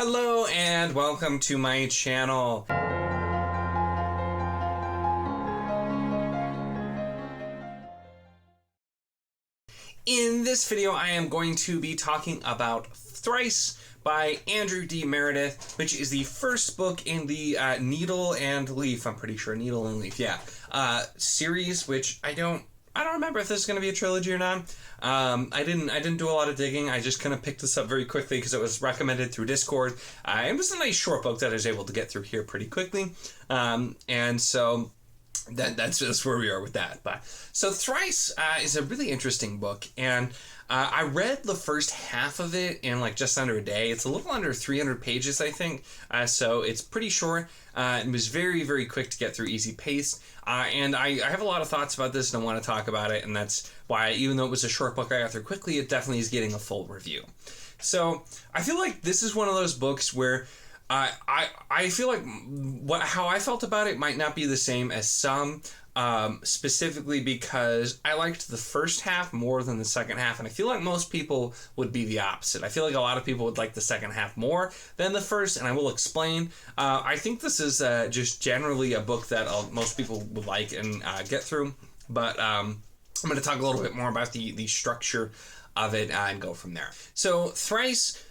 Hello and welcome to my channel. In this video, I am going to be talking about Thrice by Andrew D. Meredith, which is the first book in the Needle and Leaf, I'm pretty sure, Needle and Leaf, yeah, series, which I don't remember if this is going to be a trilogy or not. I didn't do a lot of digging. I just kind of picked this up very quickly because it was recommended through Discord. It was a nice short book that I was able to get through here pretty quickly. And so that's where we are with that. So Thrice is a really interesting book, and I read the first half of it in like just under a day. It's a little under 300 pages, I think. So it's pretty short. It was very, very quick to get through, easy paced. And I have a lot of thoughts about this and I want to talk about it. And that's why, even though it was a short book I got through quickly, it definitely is getting a full review. So I feel like this is one of those books where I feel like how I felt about it might not be the same as some, specifically because I liked the first half more than the second half, and I feel like most people would be the opposite. I feel like a lot of people would like the second half more than the first, and I will explain. I think this is just generally a book that most people would like and get through, but I'm going to talk a little bit more about the structure of it and go from there. So Thrice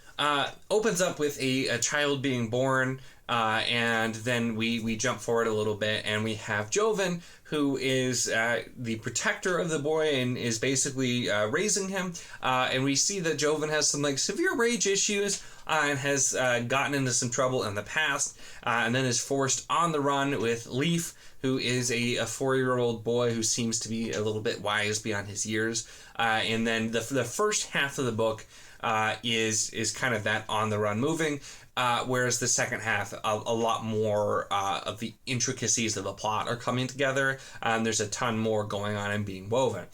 opens up with a child being born, and then we jump forward a little bit and we have Joven, who is the protector of the boy and is basically raising him, and we see that Joven has some like severe rage issues and has gotten into some trouble in the past, and then is forced on the run with Leaf, who is a 4-year-old boy who seems to be a little bit wise beyond his years, and then the first half of the book is kind of that on the run moving, whereas the second half, a lot more of the intricacies of the plot are coming together. There's a ton more going on and being woven.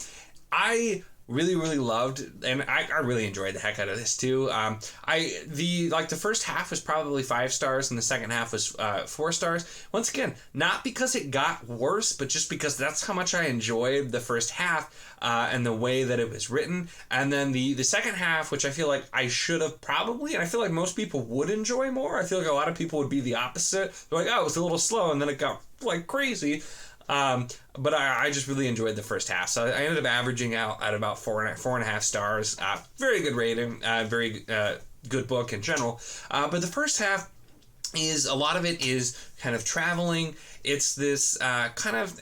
I really, really loved, and I really enjoyed the heck out of this too. The first half was probably 5 stars and the second half was 4 stars. Once again, not because it got worse, but just because that's how much I enjoyed the first half and the way that it was written. And then the second half, which I feel like I should have probably, and I feel like most people would enjoy more. I feel like a lot of people would be the opposite. They're like, oh, it was a little slow and then it got like crazy. But I just really enjoyed the first half. So I ended up averaging out at about 4.5 stars. Very good rating, very good book in general. But the first half is, a lot of it is kind of traveling. It's this kind of,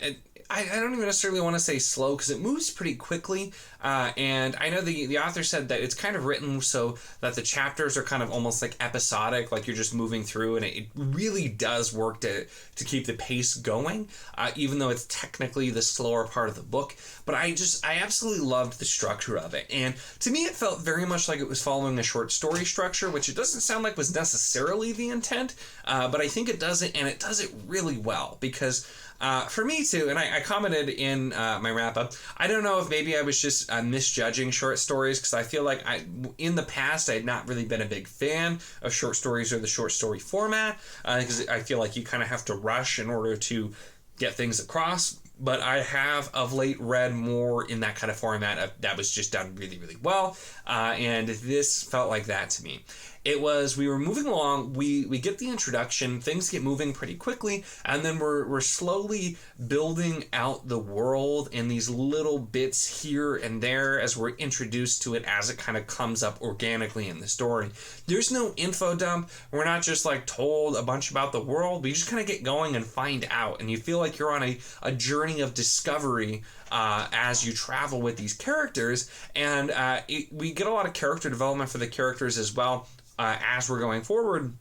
I don't even necessarily want to say slow because it moves pretty quickly. And I know the author said that it's kind of written so that the chapters are kind of almost like episodic, like you're just moving through, and it really does work to keep the pace going, even though it's technically the slower part of the book. But I absolutely loved the structure of it. And to me, it felt very much like it was following a short story structure, which it doesn't sound like was necessarily the intent, but I think it does it, and it does it really well because for me too, and I commented in my wrap-up, I don't know if maybe I was just misjudging short stories, because I feel like in the past I had not really been a big fan of short stories or the short story format, because I feel like you kind of have to rush in order to get things across. But I have of late read more in that kind of format that was just done really, really well, and this felt like that to me. We were moving along, we get the introduction, things get moving pretty quickly, and then we're slowly building out the world in these little bits here and there as we're introduced to it as it kind of comes up organically in the story. There's no info dump, we're not just like told a bunch about the world, we just kind of get going and find out, and you feel like you're on a journey of discovery as you travel with these characters, and we get a lot of character development for the characters as well as we're going forward.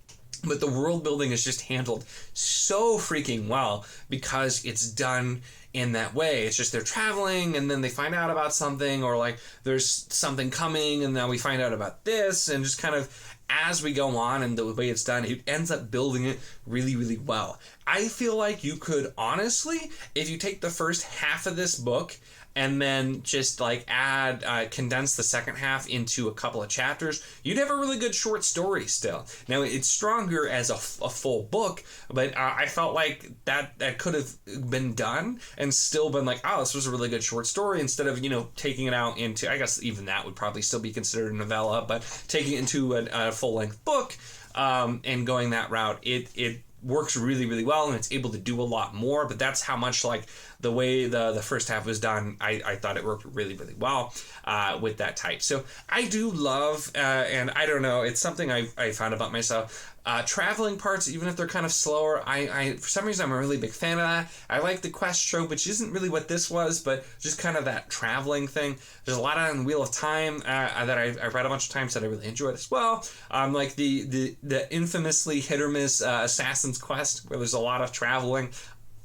But the world building is just handled so freaking well because it's done in that way. It's just they're traveling and then they find out about something, or like there's something coming and now we find out about this, and just kind of as we go on and the way it's done, it ends up building it really, really well. I feel like you could honestly, if you take the first half of this book and then just like condense the second half into a couple of chapters, you'd have a really good short story still. Now, it's stronger as a full book, but I felt like that could have been done and still been like, oh, this was a really good short story, instead of, taking it out into, I guess even that would probably still be considered a novella, but taking it into a full-length book, and going that route, it works really, really well, and it's able to do a lot more. But that's how much, like, the way the first half was done, I thought it worked really, really well with that type. So I do love, and I don't know, it's something I found about myself. Traveling parts, even if they're kind of slower, I for some reason I'm a really big fan of that. I like the quest trope, which isn't really what this was, but just kind of that traveling thing. There's a lot on Wheel of Time that I've read a bunch of times that I really enjoyed as well. Like the infamously hit or miss Assassin's Quest, where there's a lot of traveling.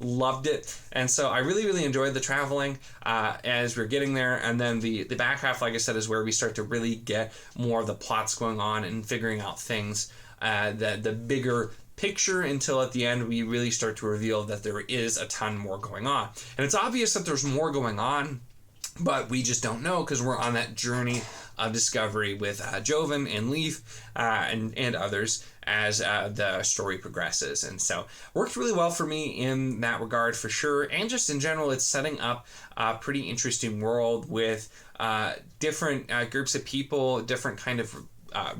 Loved it. And so I really, really enjoyed the traveling as we're getting there. And then the back half, like I said, is where we start to really get more of the plots going on and figuring out things, the bigger picture, until at the end we really start to reveal that there is a ton more going on. And it's obvious that there's more going on, but we just don't know because we're on that journey of discovery with Joven and Leaf and others as the story progresses. And so worked really well for me in that regard for sure. And just in general, it's setting up a pretty interesting world with different groups of people, different kind of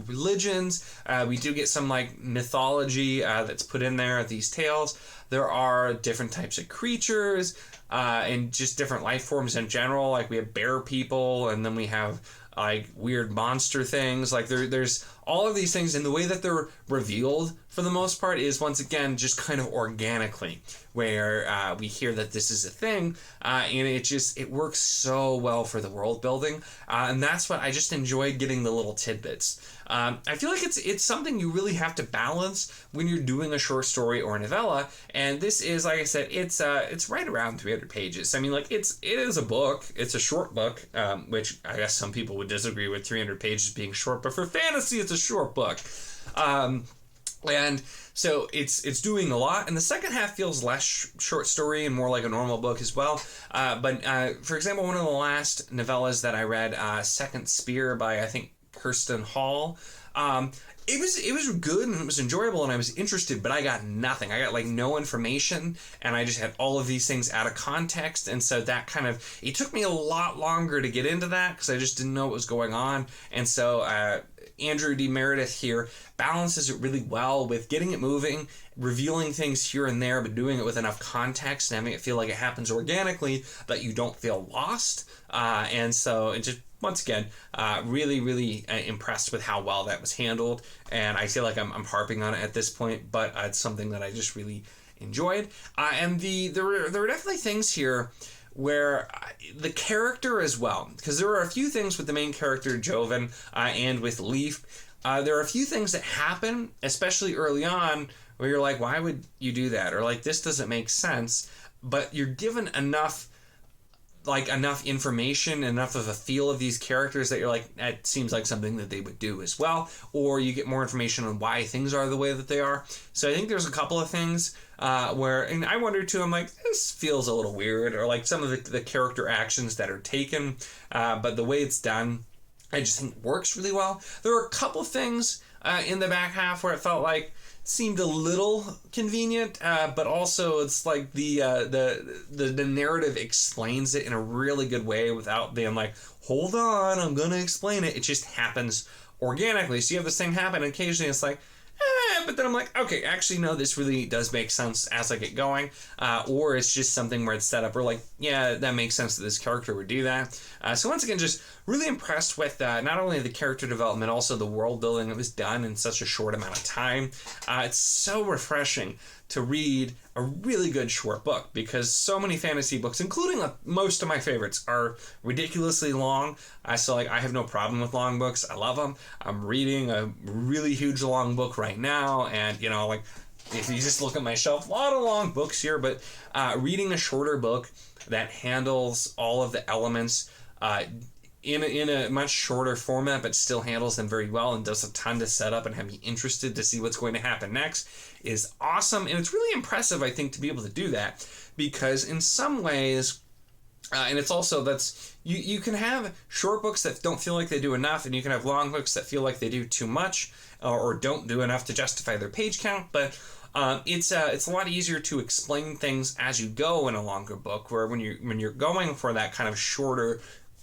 religions. We do get some like mythology that's put in there, these tales. There are different types of creatures and just different life forms in general. Like we have bear people, and then we have like weird monster things. Like there's all of these things, and the way that they're revealed for the most part is once again just kind of organically, where we hear that this is a thing, and it works so well for the world building, and that's what I just enjoyed getting, the little tidbits. I feel like it's something you really have to balance when you're doing a short story or a novella, and this is, like I said, it's right around 300 pages. I mean, like it is a book. It's a short book, which I guess some people would disagree with 300 pages being short, but for fantasy, it's a short book. And so it's doing a lot, and the second half feels less short story and more like a normal book as well. But for example, one of the last novellas that I read, Second Spear by, I think, Kirsten Hall, it was good and it was enjoyable and I was interested, but I got nothing. I got like no information, and I just had all of these things out of context, and so that kind of, it took me a lot longer to get into that because I just didn't know what was going on. And so Andrew D. Meredith here balances it really well with getting it moving, revealing things here and there, but doing it with enough context and having it feel like it happens organically, but you don't feel lost. And so it just, once again, really, really impressed with how well that was handled. And I feel like I'm harping on it at this point, but it's something that I just really enjoyed. And there were definitely things here where the character as well, because there are a few things with the main character, Joven, and with Leaf. There are a few things that happen, especially early on, where you're like, why would you do that? Or like, this doesn't make sense. But you're given enough information, enough of a feel of these characters that you're like, that seems like something that they would do as well. Or you get more information on why things are the way that they are. So I think there's a couple of things where, and I wonder too, I'm like, this feels a little weird, or like some of the character actions that are taken, but the way it's done, I just think works really well. There were a couple things in the back half where it felt like seemed a little convenient, but also it's like the narrative explains it in a really good way without being like, hold on, I'm gonna explain it. It just happens organically. So you have this thing happen, and occasionally it's like, but then I'm like, okay, actually, no, this really does make sense as I get going. Or it's just something where it's set up, or like, yeah, that makes sense that this character would do that. So once again, just really impressed with not only the character development, also the world building that was done in such a short amount of time. It's so refreshing to read a really good short book, because so many fantasy books, including most of my favorites, are ridiculously long. So like, I have no problem with long books. I love them. I'm reading a really huge long book right now, and you know, like, if you just look at my shelf, a lot of long books here, but reading a shorter book that handles all of the elements in a much shorter format, but still handles them very well and does a ton to set up and have me interested to see what's going to happen next, is awesome. And it's really impressive, I think, to be able to do that, because in some ways, and it's also, that's, you can have short books that don't feel like they do enough, and you can have long books that feel like they do too much, or don't do enough to justify their page count. But it's a lot easier to explain things as you go in a longer book, where when you're going for that kind of shorter,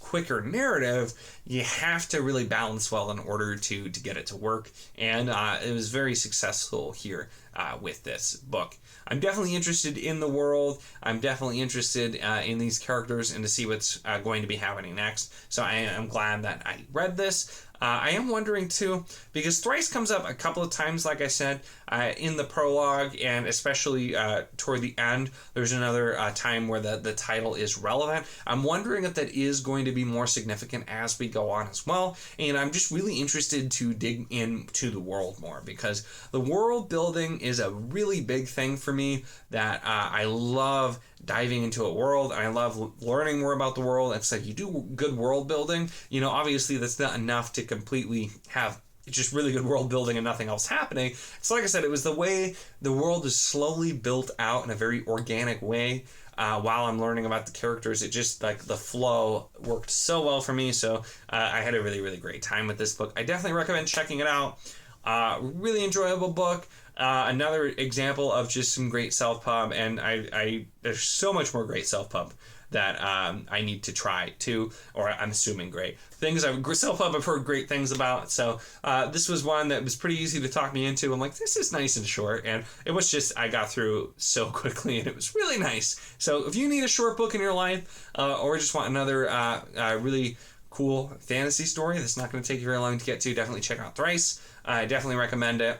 quicker narrative, you have to really balance well in order to get it to work. And it was very successful here with this book. I'm definitely interested in the world. I'm definitely interested in these characters and to see what's going to be happening next. So I am glad that I read this. I am wondering too, because Thrice comes up a couple of times, like I said, in the prologue, and especially toward the end, there's another time where the title is relevant. I'm wondering if that is going to be more significant as we go on as well, and I'm just really interested to dig into the world more, because the world building is a really big thing for me that I love diving into a world, and I love learning more about the world. It's like, you do good world building, you know, obviously that's not enough to completely have just really good world building and nothing else happening. It's like I said, it was the way the world is slowly built out in a very organic way. While I'm learning about the characters, it just, like, the flow worked so well for me. So I had a really, really great time with this book. I definitely recommend checking it out. Really enjoyable book. Another example of just some great self-pub, and there's so much more great self-pub that I need to try too, or I'm assuming great things. Self-pub I've heard great things about, so this was one that was pretty easy to talk me into. I'm like, this is nice and short, and it was just, I got through so quickly, and it was really nice. So if you need a short book in your life, or just want another really cool fantasy story that's not going to take you very long to get to, definitely check out Thrice. I definitely recommend it.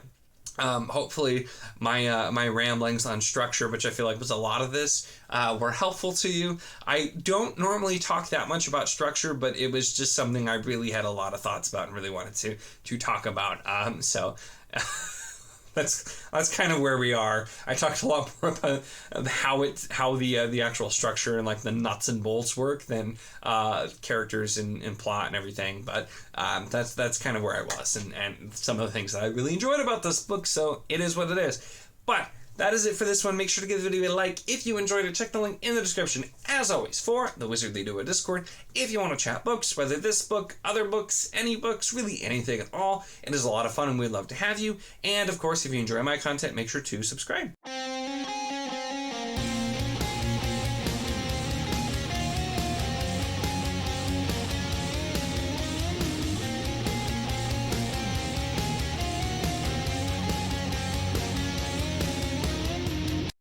Hopefully my ramblings on structure, which I feel like was a lot of this, were helpful to you. I don't normally talk that much about structure, but it was just something I really had a lot of thoughts about and really wanted to talk about. So that's kind of where we are. I talked a lot more about how the actual structure and, like, the nuts and bolts work than characters and plot and everything. But that's kind of where I was, and some of the things that I really enjoyed about this book. So it is what it is. But that is it for this one. Make sure to give the video a like if you enjoyed it. Check the link in the description, as always, for the Wizardly Duo Discord. If you want to chat books, whether this book, other books, any books, really anything at all, it is a lot of fun and we'd love to have you. And of course, if you enjoy my content, make sure to subscribe.